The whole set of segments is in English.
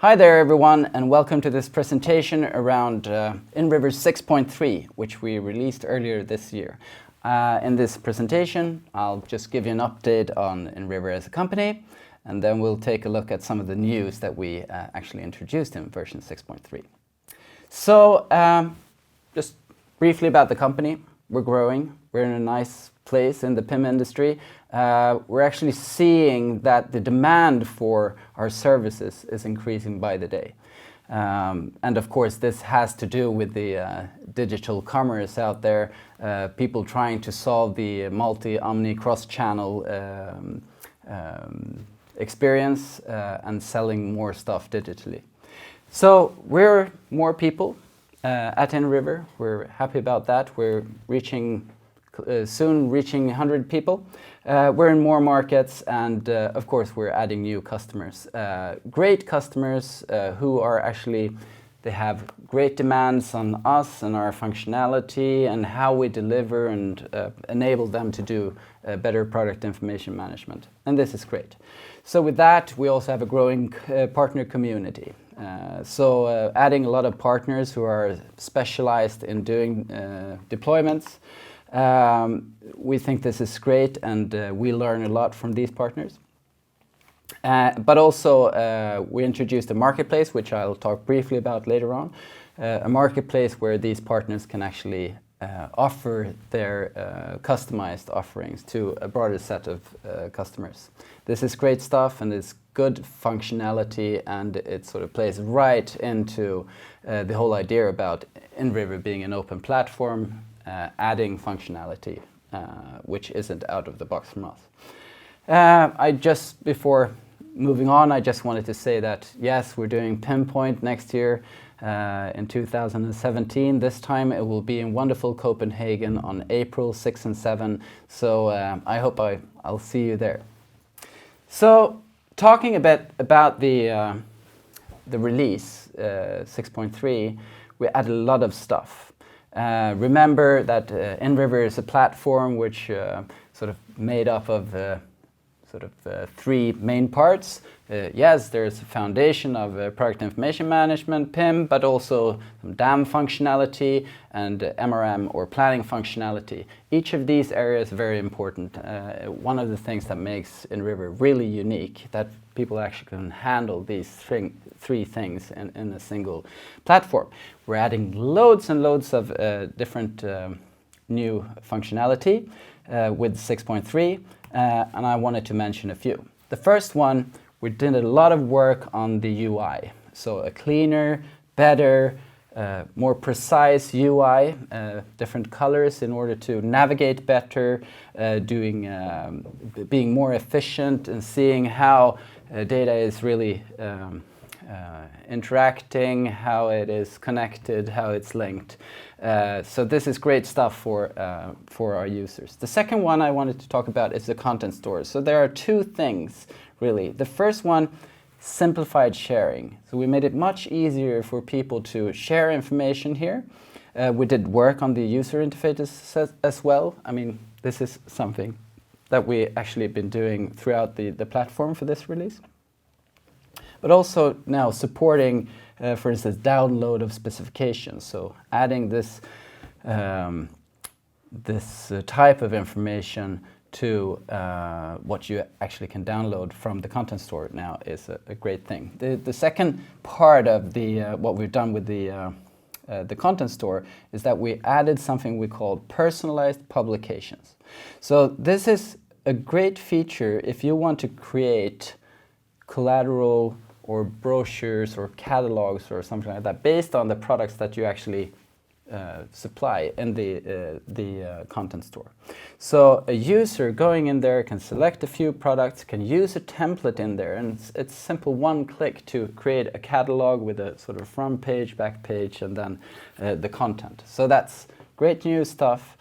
Hi there everyone, and welcome to this presentation around inRiver 6.3, which we released earlier this year. In this presentation, I'll just give you an update on inRiver as a company, and then we'll take a look at some of the news that we actually introduced in version 6.3. So, just briefly about the company. We're growing. We're in a nice place in the PIM industry. We're actually seeing that the demand for our services is increasing by the day. And of course, this has to do with the digital commerce out there, people trying to solve the multi-omni cross-channel experience and selling more stuff digitally. So we're more people at inRiver. We're happy about that. We're soon reaching 100 people. We're in more markets, and of course we're adding new customers. Great customers who are actually, they have great demands on us and our functionality and how we deliver and enable them to do better product information management. And this is great. So with that, we also have a growing partner community. So adding a lot of partners who are specialized in doing deployments. We think this is great, and we learn a lot from these partners. But also we introduced a marketplace, which I'll talk briefly about later on. A marketplace where these partners can actually offer their customized offerings to a broader set of customers. This is great stuff, and it's good functionality, and it sort of plays right into the whole idea about inRiver being an open platform, adding functionality which isn't out of the box from us. Before moving on, I just wanted to say that yes, we're doing Pinpoint next year in 2017. This time it will be in wonderful Copenhagen on April 6 and 7. So I hope I'll see you there. So talking a bit about the release 6.3, we added a lot of stuff. Remember that inRiver is a platform which sort of made up of three main parts. Yes, there's a foundation of product information management, PIM, but also some DAM functionality and MRM or planning functionality. Each of these areas is very important. One of the things that makes inRiver really unique, that people actually can handle these three things in a single platform. We're adding loads and loads of different new functionality with 6.3, and I wanted to mention a few. The first one, we did a lot of work on the UI. So a cleaner, better, more precise UI, different colors in order to navigate better, being more efficient and seeing how data is really interacting, how it is connected, how it's linked. So this is great stuff for our users. The second one I wanted to talk about is the content store. So there are two things, really. The first one, simplified sharing. So we made it much easier for people to share information here. We did work on the user interfaces as well. I mean, this is something that we actually have been doing throughout the platform for this release. But also now supporting, for instance, download of specifications. So adding this type of information to what you actually can download from the content store now is a great thing. The second part of what we've done with the content store is that we added something we call personalized publications. So this is a great feature if you want to create collateral or brochures or catalogs or something like that based on the products that you actually supply in the content store. So a user going in there can select a few products, can use a template in there, and it's simple one click to create a catalog with a sort of front page, back page, and then the content. So that's great new stuff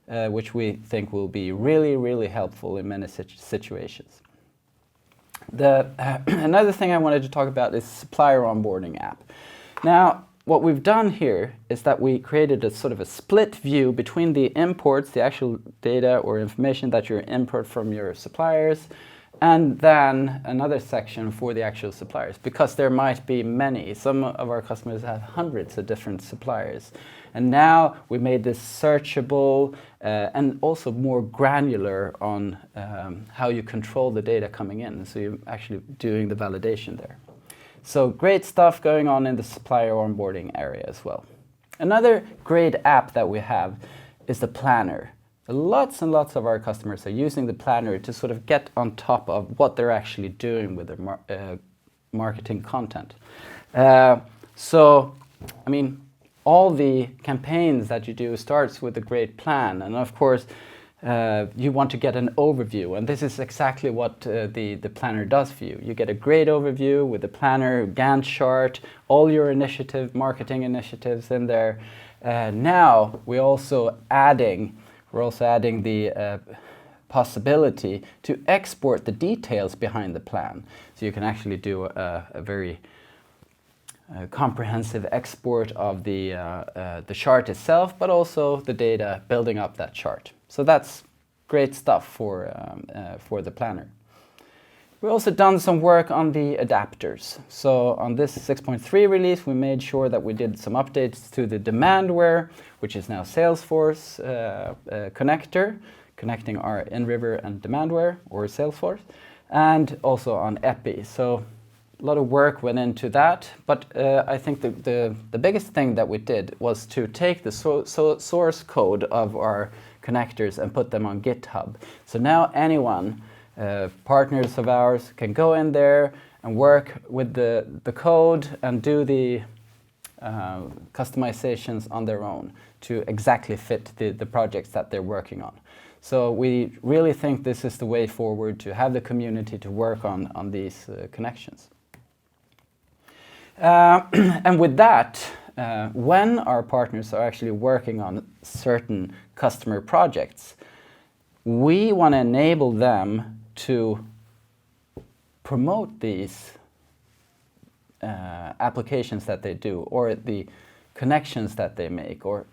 which we think will be really, really helpful in many situations. Another thing I wanted to talk about is Supplier onboarding app. Now, what we've done here is that we created a sort of a split view between the imports, the actual data or information that you import from your suppliers, and then another section for the actual suppliers, because there might be many. Some of our customers have hundreds of different suppliers. And now we made this searchable and also more granular on how you control the data coming in. So you're actually doing the validation there. So great stuff going on in the supplier onboarding area as well. Another great app that we have is the planner. Lots and lots of our customers are using the planner to sort of get on top of what they're actually doing with their marketing content. So, I mean, all the campaigns that you do starts with a great plan, and of course, you want to get an overview, and this is exactly what the planner does for you. You get a great overview with the planner, Gantt chart, all your marketing initiatives in there. Now we're also adding the possibility to export the details behind the plan. So you can actually do a very comprehensive export of the chart itself, but also the data building up that chart. So that's great stuff for the planner. We've also done some work on the adapters. So on this 6.3 release, we made sure that we did some updates to the Demandware, which is now Salesforce connector, connecting our inRiver and Demandware, or Salesforce, and also on Epi. So a lot of work went into that, but I think the biggest thing that we did was to take the source code of our connectors and put them on GitHub. So now anyone, partners of ours, can go in there and work with the code and do the customizations on their own to exactly fit the projects that they're working on. So we really think this is the way forward to have the community to work on these connections. And with that, when our partners are actually working on certain customer projects, we want to enable them to promote these applications that they do, or the connections that they make, or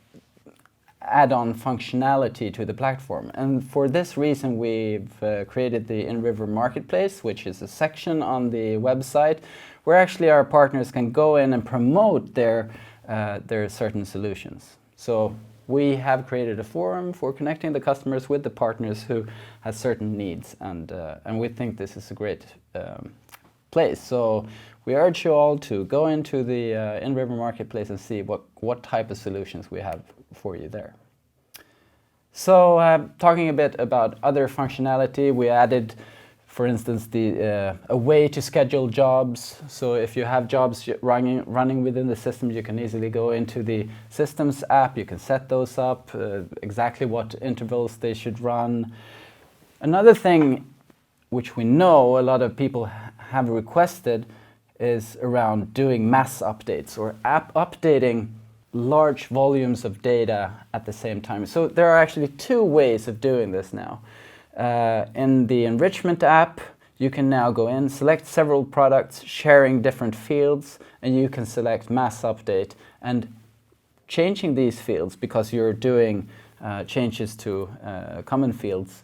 add on functionality to the platform. And for this reason, we've created the inRiver Marketplace, which is a section on the website where actually our partners can go in and promote their certain solutions. So we have created a forum for connecting the customers with the partners who have certain needs, and we think this is a great place. So we urge you all to go into the inRiver Marketplace and see what type of solutions we have for you there. So talking a bit about other functionality, we added, for instance, a way to schedule jobs. So if you have jobs running within the system, you can easily go into the Systems app. You can set those up, exactly what intervals they should run. Another thing which we know a lot of people have requested is around doing mass updates, or updating large volumes of data at the same time. So there are actually two ways of doing this now. In the enrichment app, you can now go in, select several products, sharing different fields, and you can select mass update, and changing these fields, because you're doing changes to common fields,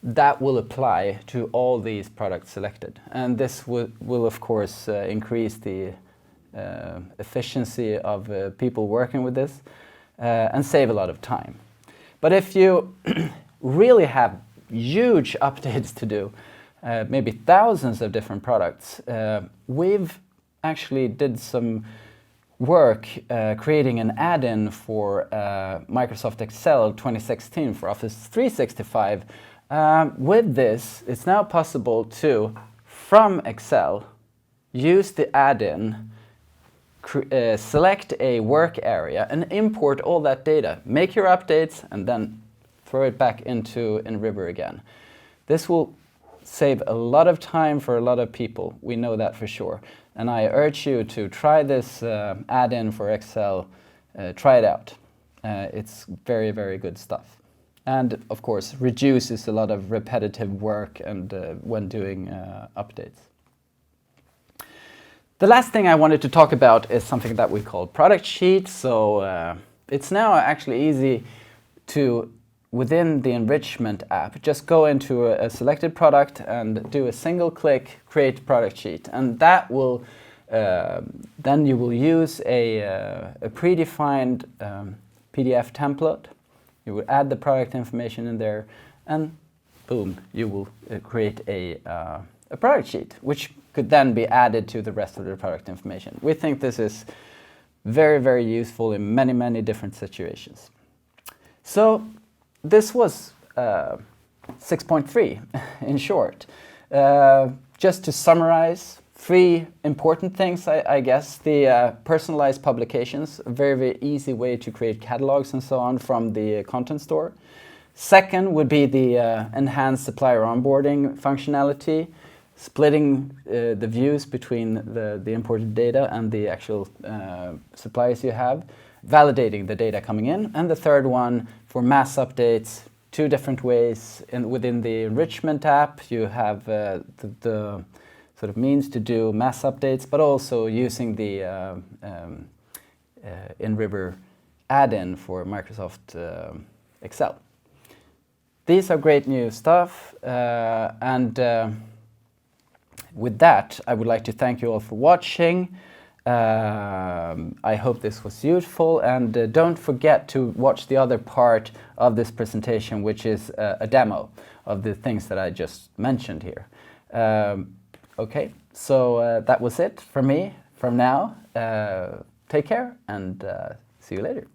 that will apply to all these products selected. And this will of course increase the efficiency of people working with this and save a lot of time. But if you really have huge updates to do, maybe thousands of different products, we've actually did some work creating an add-in for Microsoft Excel 2016 for Office 365. With this, it's now possible to, from Excel, use the add-in, select a work area and import all that data, make your updates, and then throw it back into inRiver again. This will save a lot of time for a lot of people. We know that for sure. And I urge you to try this add-in for Excel. Try it out. It's very, very good stuff. And of course, reduces a lot of repetitive work and when doing updates. The last thing I wanted to talk about is something that we call product sheets. So it's now actually easy to within the enrichment app, just go into a selected product and do a single click, create product sheet. And that will, then you will use a predefined PDF template. You will add the product information in there, and boom, you will create a product sheet, which could then be added to the rest of the product information. We think this is very, very useful in many, many different situations. So this was 6.3 in short. Just to summarize, 3 important things, I guess. The personalized publications, a very, very easy way to create catalogs and so on from the content store. Second would be the enhanced supplier onboarding functionality, splitting the views between the imported data and the actual suppliers you have, validating the data coming in. And the third one, for mass updates, 2 different ways. Within the enrichment app, you have the sort of means to do mass updates, but also using the inRiver add-in for Microsoft Excel. These are great new stuff, and with that, I would like to thank you all for watching. I hope this was useful, and don't forget to watch the other part of this presentation, which is a demo of the things that I just mentioned here. Okay, so that was it from me from now. Take care, and see you later.